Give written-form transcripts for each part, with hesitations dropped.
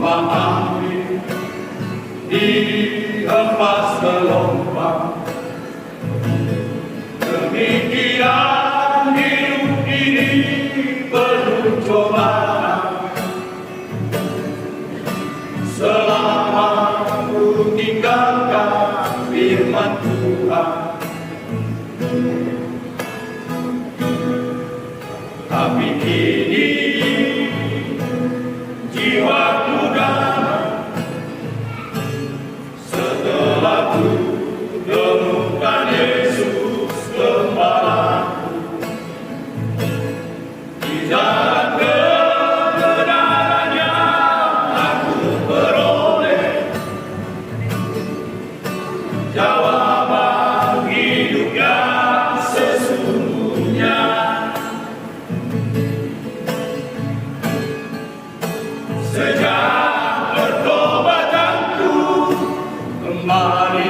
memahami dihempas gelombang. Demikian hidup ini penuh cobaan. Selama ku tinggalkan firman Tuhan, tapi kini jiwaku damai setelah ku temukan Yesus Gembalaku. Di jalan kebenarannya aku beroleh jawaban hidup yang sesungguhnya. Sejak pertobatanku kembali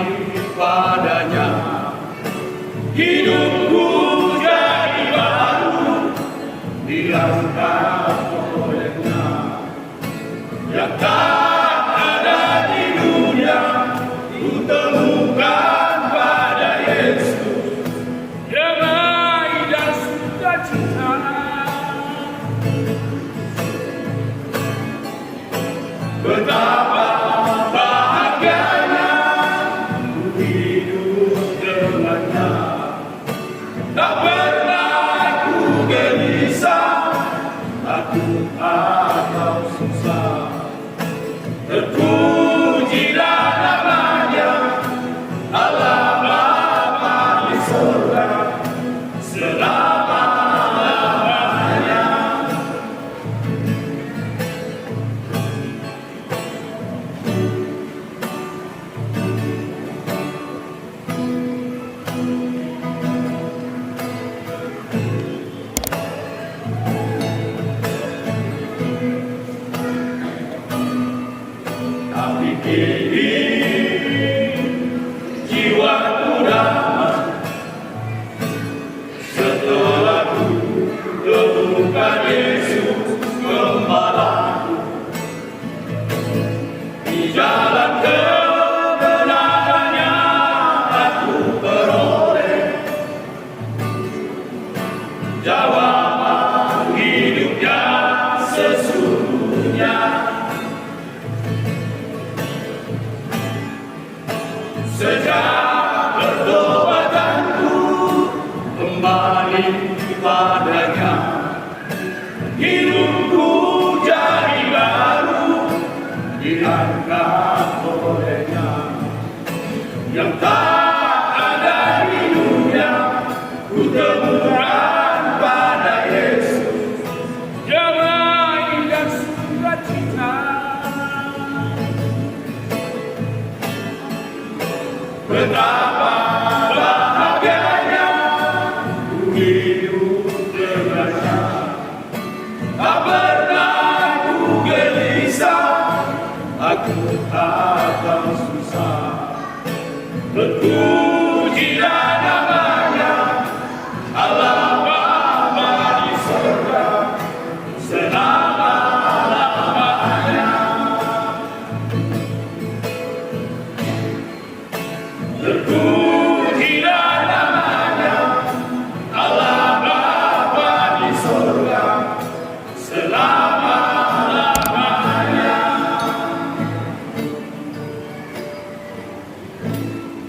padanya, hidupku jadi baru, diangkat olehnya. Yang tak ada di dunia ku temukan pada Yesus, damai dan sukacita. Betapa bahagianya ku hidup dengannya. Tak pernah ku gelisah, takut atau susah. Terpujilah namanya, Allah Bapa di surga, selama-lamanya. Tapi kini jiwaku damai setelah ku temukan Yesus Gembalaku. Di jalan kebenarannya aku beroleh jawaban hidup yang sesungguhnya. Sejak pertobatanku kembali padanya, hidupku jadi baru, diangkat olehnya. Yang tak ada di dunia ku temukan pada Yesus, damai dan sukacita. Betapa bahagianya ku hidup dengannya. Tak pernah ku gelisah, takut atau susah. Terpujilah namanya, Allah Bapa di surga, selama-lamanya. Terpujilah namanya, Allah Bapa di surga,